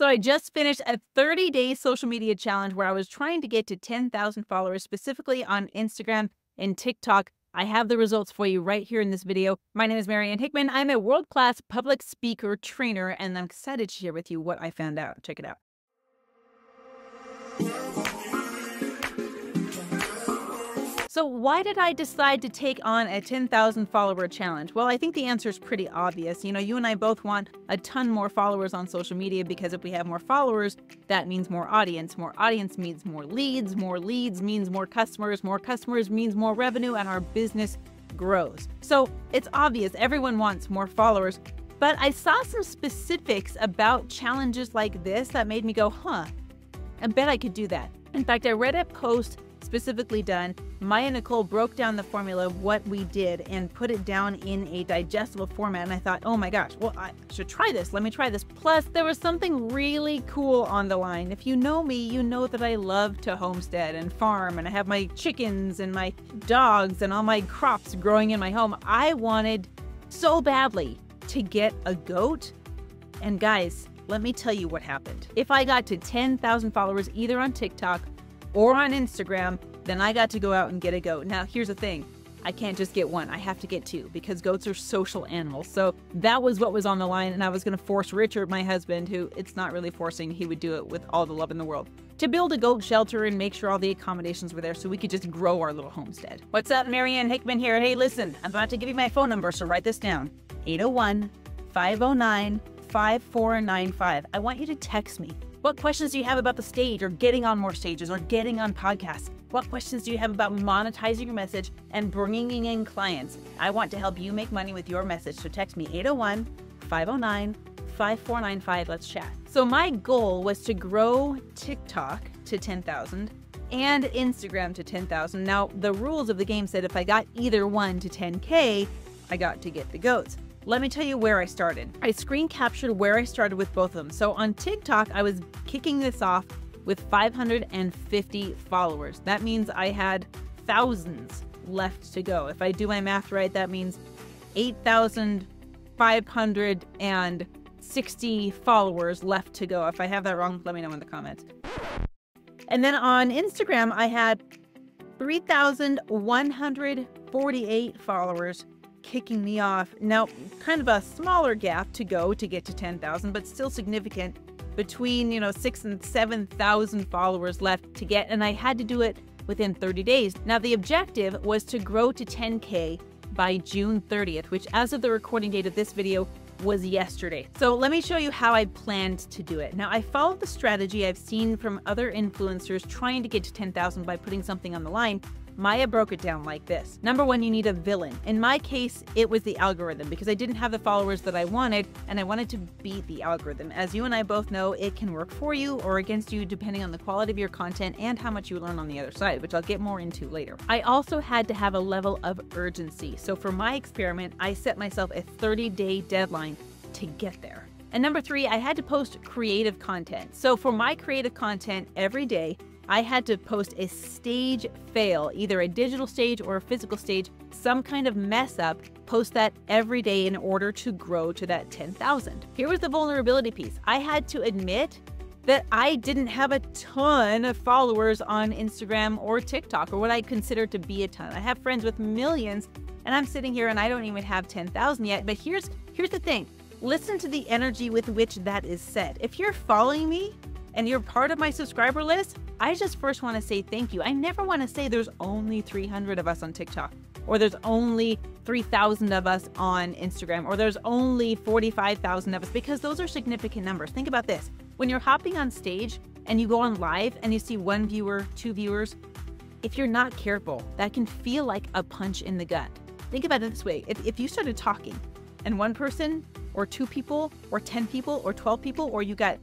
So I just finished a 30-day social media challenge where I was trying to get to 10,000 followers, specifically on Instagram and TikTok. I have the results for you right here in this video. My name is Marianne Hickman. I'm a world-class public speaker trainer, and I'm excited to share with you what I found out. Check it out. So why did I decide to take on a 10,000 follower challenge? Well, I think the answer is pretty obvious. You know, you and I both want a ton more followers on social media because if we have more followers, that means more audience. More audience means more leads means more customers means more revenue, and our business grows. So it's obvious everyone wants more followers, but I saw some specifics about challenges like this that made me go, I bet I could do that. In fact, I read a post specifically done. Maya Nicole broke down the formula of what we did and put it down in a digestible format. And I thought, oh my gosh, well, I should try this. Let me try this. Plus, there was something really cool on the line. If you know me, you know that I love to homestead and farm, and I have my chickens and my dogs and all my crops growing in my home. I wanted so badly to get a goat. And guys, let me tell you what happened. If I got to 10,000 followers either on TikTok or on Instagram, then I got to go out and get a goat. Now, here's the thing. I can't just get one. I have to get two because goats are social animals. So that was what was on the line, and I was going to force Richard, my husband, who it's not really forcing, he would do it with all the love in the world, to build a goat shelter and make sure all the accommodations were there so we could just grow our little homestead. What's up? Marianne Hickman here. Hey, listen, I'm about to give you my phone number, so write this down. 801-509-5495. I want you to text me. What questions do you have about the stage or getting on more stages or getting on podcasts? What questions do you have about monetizing your message and bringing in clients? I want to help you make money with your message. So text me 801-509-5495. Let's chat. So my goal was to grow TikTok to 10,000 and Instagram to 10,000. Now, the rules of the game said if I got either one to 10K, I got to get the goats. Let me tell you where I started. I screen captured where I started with both of them. So on TikTok, I was kicking this off with 550 followers. That means I had thousands left to go. If I do my math right, that means 8,560 followers left to go. If I have that wrong, let me know in the comments. And then on Instagram, I had 3,148 followers kicking me off. Now, kind of a smaller gap to go to get to 10,000, but still significant between, 6,000 and 7,000 followers left to get. And I had to do it within 30 days. Now, the objective was to grow to 10K by June 30th, which as of the recording date of this video was yesterday. So let me show you how I planned to do it. Now, I followed the strategy I've seen from other influencers trying to get to 10,000 by putting something on the line. Maya broke it down like this. Number one, you need a villain. In my case, it was the algorithm because I didn't have the followers that I wanted, and I wanted to beat the algorithm. As you and I both know, it can work for you or against you depending on the quality of your content and how much you learn on the other side, which I'll get more into later. I also had to have a level of urgency. So for my experiment, I set myself a 30-day deadline to get there. And number three, I had to post creative content. So for my creative content every day, I had to post a stage fail, either a digital stage or a physical stage, some kind of mess up, post that every day in order to grow to that 10,000. Here was the vulnerability piece. I had to admit that I didn't have a ton of followers on Instagram or TikTok, or what I consider to be a ton. I have friends with millions, and I'm sitting here and I don't even have 10,000 yet. But here's the thing. Listen to the energy with which that is said. If you're following me and you're part of my subscriber list, I just first want to say thank you. I never want to say there's only 300 of us on TikTok, or there's only 3,000 of us on Instagram, or there's only 45,000 of us, because those are significant numbers. Think about this. When you're hopping on stage and you go on live and you see one viewer, two viewers, if you're not careful, that can feel like a punch in the gut. Think about it this way. If you started talking and one person or two people or 10 people or 12 people, or you got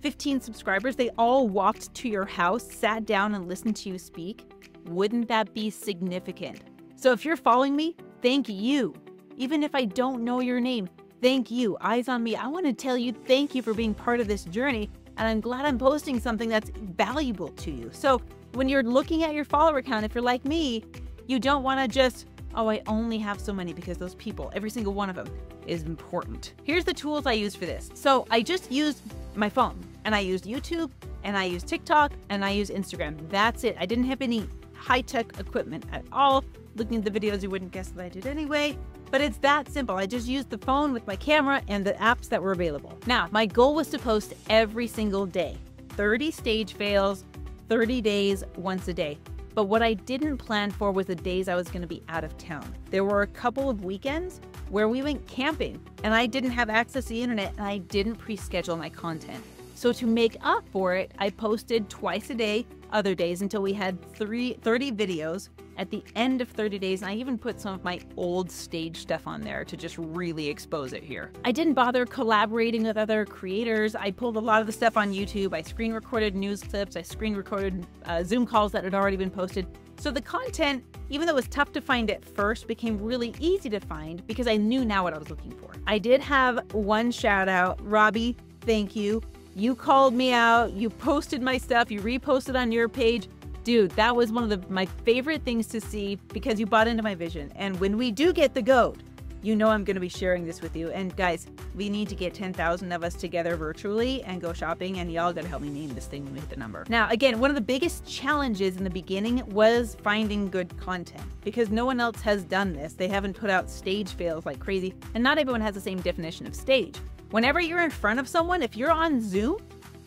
15 subscribers, they all walked to your house, sat down and listened to you speak, wouldn't that be significant? So if you're following me, thank you. Even if I don't know your name, thank you. Eyes on me. I want to tell you thank you for being part of this journey, and I'm glad I'm posting something that's valuable to you. So when you're looking at your follower count, if you're like me, you don't want to just oh, I only have so many because those people, every single one of them is important. Here's the tools I use for this. So I just used my phone and I used YouTube and I used TikTok and I used Instagram. That's it. I didn't have any high-tech equipment at all. Looking at the videos, you wouldn't guess that I did anyway. But it's that simple. I just used the phone with my camera and the apps that were available. Now, my goal was to post every single day. 30 stage fails, 30 days, once a day. But what I didn't plan for was the days I was going to be out of town. There were a couple of weekends where we went camping and I didn't have access to the internet and I didn't pre-schedule my content. So to make up for it, I posted twice a day, other days, until we had 30 videos at the end of 30 days. And I even put some of my old stage stuff on there to just really expose it here. I didn't bother collaborating with other creators. I pulled a lot of the stuff on YouTube. I screen recorded news clips. I screen recorded Zoom calls that had already been posted. So the content, even though it was tough to find at first, became really easy to find because I knew now what I was looking for. I did have one shout out. Robbie, thank you. You called me out, you posted my stuff, you reposted on your page. Dude, that was one of my favorite things to see because you bought into my vision. And when we do get the GOAT, you know I'm going to be sharing this with you. And guys, we need to get 10,000 of us together virtually and go shopping, and y'all got to help me name this thing when we hit the number. Now, again, one of the biggest challenges in the beginning was finding good content because no one else has done this. They haven't put out stage fails like crazy, and not everyone has the same definition of stage. Whenever you're in front of someone, if you're on Zoom,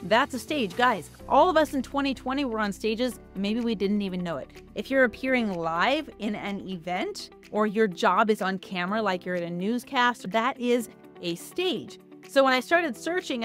that's a stage. Guys, all of us in 2020 were on stages. Maybe we didn't even know it. If you're appearing live in an event or your job is on camera, like you're at a newscast, that is a stage. So when I started searching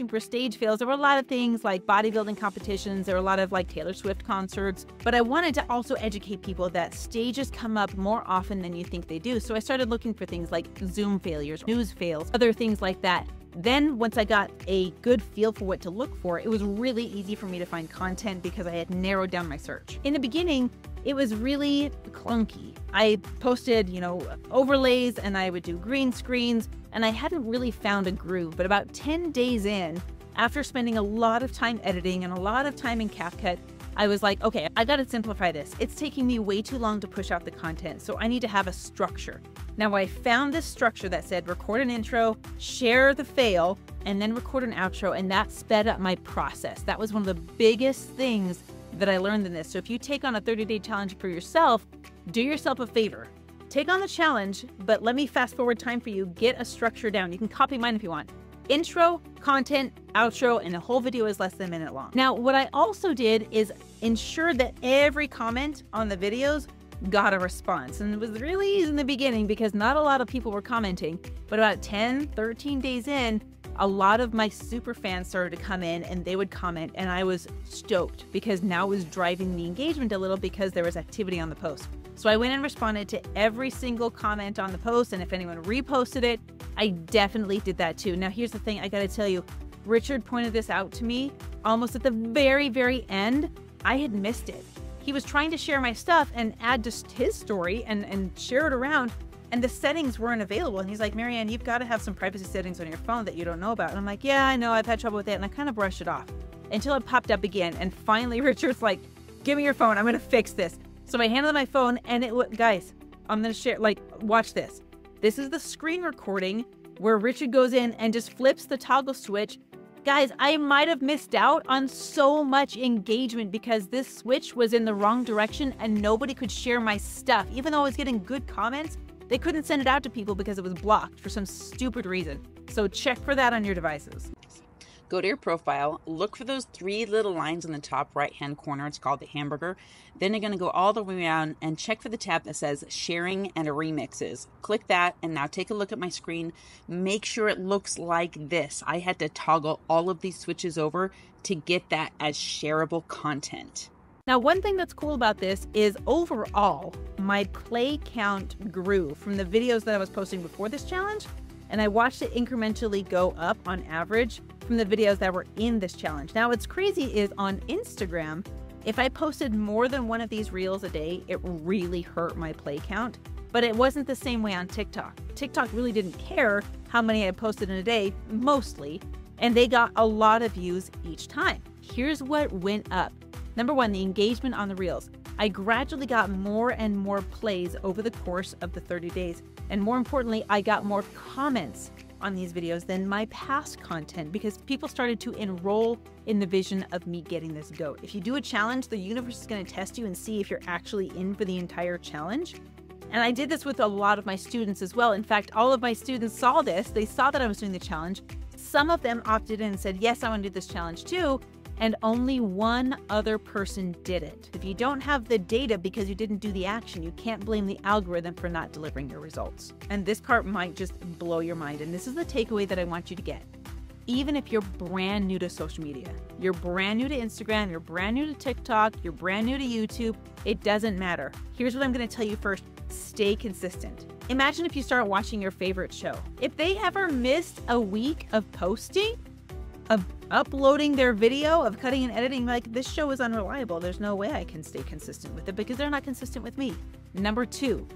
for stage fails. There were a lot of things like bodybuilding competitions. There were a lot of like Taylor Swift concerts. But I wanted to also educate people that stages come up more often than you think they do. So I started looking for things like Zoom failures, news fails, other things like that. Then once I got a good feel for what to look for, it was really easy for me to find content because I had narrowed down my search. In the beginning, it was really clunky. I posted, overlays and I would do green screens and I hadn't really found a groove. But about 10 days in, after spending a lot of time editing and a lot of time in CapCut, I was like, okay, I gotta simplify this. It's taking me way too long to push out the content, so I need to have a structure. Now I found this structure that said record an intro, share the fail, and then record an outro, and that sped up my process. That was one of the biggest things that I learned in this. So if you take on a 30-day challenge for yourself, do yourself a favor. Take on the challenge, but let me fast forward time for you. Get a structure down. You can copy mine if you want. Intro, content, outro, and the whole video is less than a minute long. Now, what I also did is ensure that every comment on the videos got a response. And it was really easy in the beginning because not a lot of people were commenting, but about 10, 13 days in, a lot of my super fans started to come in and they would comment, and I was stoked because now it was driving the engagement a little because there was activity on the post. So I went and responded to every single comment on the post, and if anyone reposted it, I definitely did that too. Now here's the thing, I gotta tell you, Richard pointed this out to me almost at the very, very end. I had missed it. He was trying to share my stuff and add just his story and share it around, and the settings weren't available. And he's like, Marianne, you've got to have some privacy settings on your phone that you don't know about. And I'm like, yeah, I know, I've had trouble with that. And I kind of brushed it off until it popped up again. And finally, Richard's like, give me your phone. I'm going to fix this. So I handed him my phone, and guys, I'm going to share, watch this. This is the screen recording where Richard goes in and just flips the toggle switch. Guys, I might have missed out on so much engagement because this switch was in the wrong direction and nobody could share my stuff. Even though I was getting good comments, they couldn't send it out to people because it was blocked for some stupid reason. So check for that on your devices. Go to your profile, look for those three little lines in the top right-hand corner. It's called the hamburger. Then you're going to go all the way around and check for the tab that says sharing and remixes. Click that, and now take a look at my screen. Make sure it looks like this. I had to toggle all of these switches over to get that as shareable content. Now, one thing that's cool about this is overall, my play count grew from the videos that I was posting before this challenge, and I watched it incrementally go up on average from the videos that were in this challenge. Now, what's crazy is on Instagram, if I posted more than one of these reels a day, it really hurt my play count, but it wasn't the same way on TikTok. TikTok really didn't care how many I posted in a day, mostly, and they got a lot of views each time. Here's what went up. Number one, the engagement on the reels. I gradually got more and more plays over the course of the 30 days. And more importantly, I got more comments on these videos than my past content because people started to enroll in the vision of me getting this goat. If you do a challenge, the universe is going to test you and see if you're actually in for the entire challenge. And I did this with a lot of my students as well. In fact, all of my students saw this. They saw that I was doing the challenge. Some of them opted in and said, yes, I want to do this challenge too. And only one other person did it. If you don't have the data because you didn't do the action, you can't blame the algorithm for not delivering your results. And this part might just blow your mind. And this is the takeaway that I want you to get. Even if you're brand new to social media, you're brand new to Instagram, you're brand new to TikTok, you're brand new to YouTube, it doesn't matter. Here's what I'm going to tell you first. Stay consistent. Imagine if you start watching your favorite show. If they ever missed a week of posting, of uploading their video, of cutting and editing, like, this show is unreliable. There's no way I can stay consistent with it because they're not consistent with me. Number two,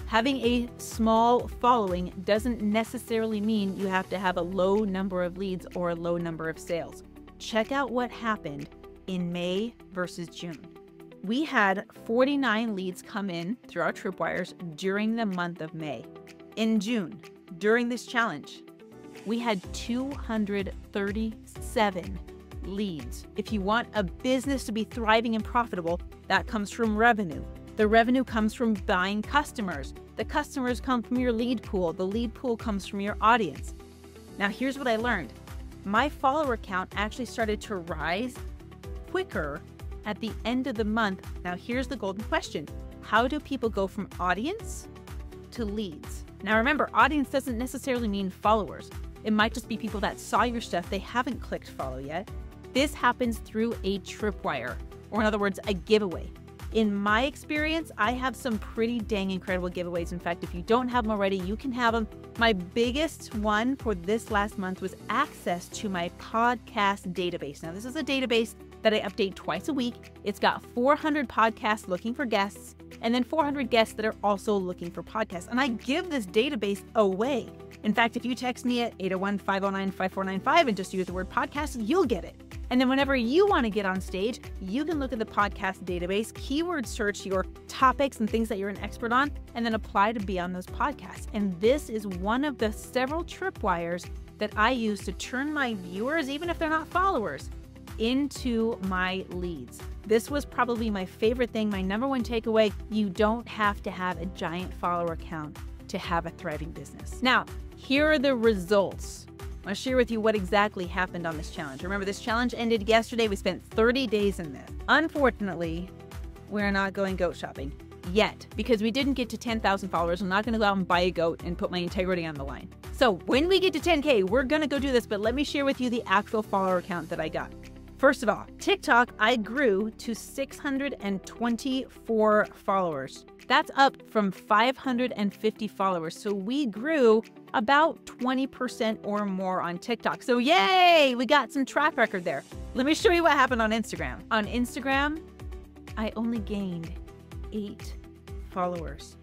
having a small following doesn't necessarily mean you have to have a low number of leads or a low number of sales. Check out what happened in May versus June. We had 49 leads come in through our tripwires during the month of May. In June, during this challenge, we had 237 leads. If you want a business to be thriving and profitable, that comes from revenue. The revenue comes from buying customers. The customers come from your lead pool. The lead pool comes from your audience. Now, here's what I learned. My follower count actually started to rise quicker at the end of the month. Now, here's the golden question. How do people go from audience to leads? Now, remember, audience doesn't necessarily mean followers. It might just be people that saw your stuff. They haven't clicked follow yet. This happens through a tripwire, or in other words, a giveaway. In my experience, I have some pretty dang incredible giveaways. In fact, if you don't have them already, you can have them. My biggest one for this last month was access to my podcast database. Now, this is a database that I update twice a week. It's got 400 podcasts looking for guests, and then 400 guests that are also looking for podcasts. And I give this database away. In fact, if you text me at 801-509-5495 and just use the word podcast, you'll get it. And then whenever you want to get on stage, you can look at the podcast database, keyword search your topics and things that you're an expert on, and then apply to be on those podcasts. And this is one of the several tripwires that I use to turn my viewers, even if they're not followers, into my leads. This was probably my favorite thing, my number one takeaway. You don't have to have a giant follower count to have a thriving business. Now, here are the results. I'll share with you what exactly happened on this challenge. Remember, this challenge ended yesterday. We spent 30 days in this. Unfortunately, we're not going goat shopping yet because we didn't get to 10,000 followers. I'm not going to go out and buy a goat and put my integrity on the line. So when we get to 10K, we're going to go do this, but let me share with you the actual follower count that I got. First of all, TikTok, I grew to 624 followers. That's up from 550 followers. So we grew about 20% or more on TikTok. So yay, we got some track record there. Let me show you what happened on Instagram. On Instagram, I only gained 8 followers.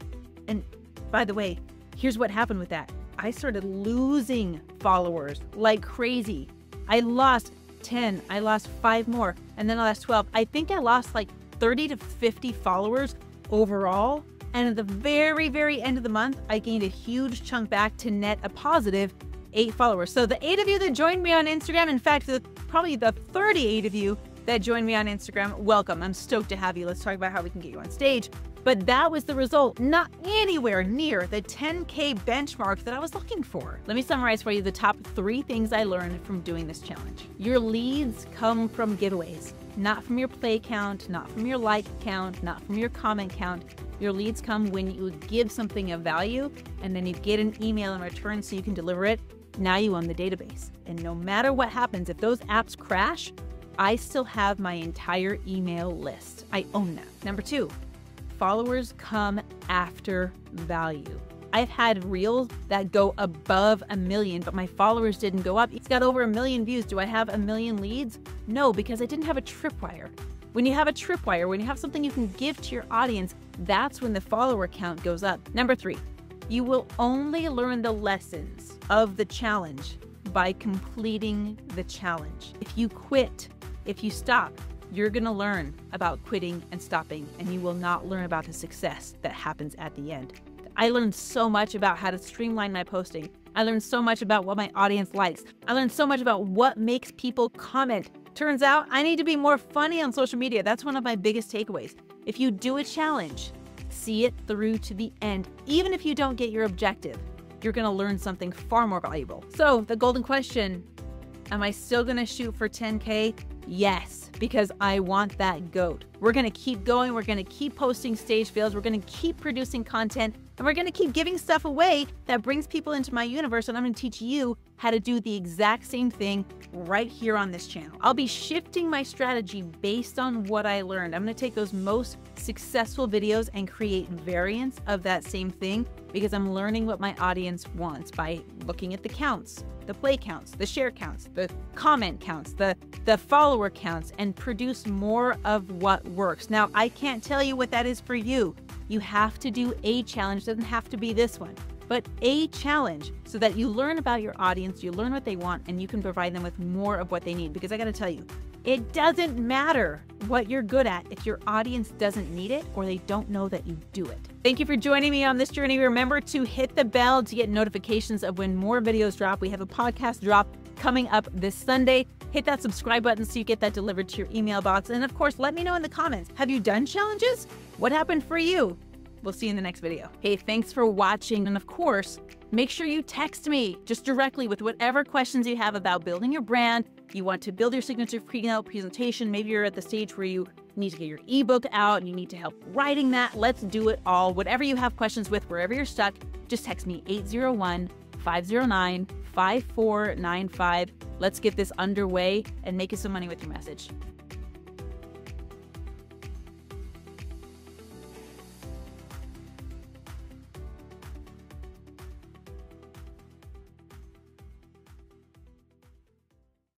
And by the way, here's what happened with that. I started losing followers like crazy. I lost 10, I lost 5 more, and then I lost 12. I think I lost like 30 to 50 followers overall. And at the very, very end of the month, I gained a huge chunk back to net a positive 8 followers. So the 8 of you that joined me on Instagram, in fact, probably the 38 of you that joined me on Instagram, welcome. I'm stoked to have you. Let's talk about how we can get you on stage. But that was the result, not anywhere near the 10K benchmark that I was looking for. Let me summarize for you the top 3 things I learned from doing this challenge. Your leads come from giveaways, not from your play count, not from your like count, not from your comment count. Your leads come when you give something of value and then you get an email in return so you can deliver it. Now you own the database. And no matter what happens, if those apps crash, I still have my entire email list. I own that. Number 2. Followers come after value. I've had reels that go above 1 million, but my followers didn't go up. It's got over 1 million views. Do I have 1 million leads? No, because I didn't have a tripwire. When you have a tripwire, when you have something you can give to your audience, that's when the follower count goes up. Number 3, you will only learn the lessons of the challenge by completing the challenge. If you quit, if you stop, you're going to learn about quitting and stopping, and you will not learn about the success that happens at the end. I learned so much about how to streamline my posting. I learned so much about what my audience likes. I learned so much about what makes people comment. Turns out I need to be more funny on social media. That's one of my biggest takeaways. If you do a challenge, see it through to the end. Even if you don't get your objective, you're going to learn something far more valuable. So the golden question, am I still going to shoot for 10K? Yes, because I want that GOAT. We're going to keep going. We're going to keep posting stage fails. We're going to keep producing content, and we're going to keep giving stuff away that brings people into my universe. And I'm going to teach you how to do the exact same thing right here on this channel. I'll be shifting my strategy based on what I learned. I'm going to take those most successful videos and create variants of that same thing, because I'm learning what my audience wants by looking at the counts, the play counts, the share counts, the comment counts, the follower counts, and produce more of what works. Now, I can't tell you what that is for you. You have to do a challenge. It doesn't have to be this one, but a challenge, so that you learn about your audience, you learn what they want, and you can provide them with more of what they need. Because I got to tell you, it doesn't matter what you're good at if your audience doesn't need it or they don't know that you do it. Thank you for joining me on this journey. Remember to hit the bell to get notifications of when more videos drop. We have a podcast drop coming up this Sunday. Hit that subscribe button so you get that delivered to your email box. And of course, let me know in the comments, have you done challenges? What happened for you? We'll see you in the next video. Hey, thanks for watching. And of course, make sure you text me just directly with whatever questions you have about building your brand. You want to build your signature keynote presentation. Maybe you're at the stage where you need to get your ebook out and you need to help writing that. Let's do it all. Whatever you have questions with, wherever you're stuck, just text me 801-509-5495. Let's get this underway and make you some money with your message.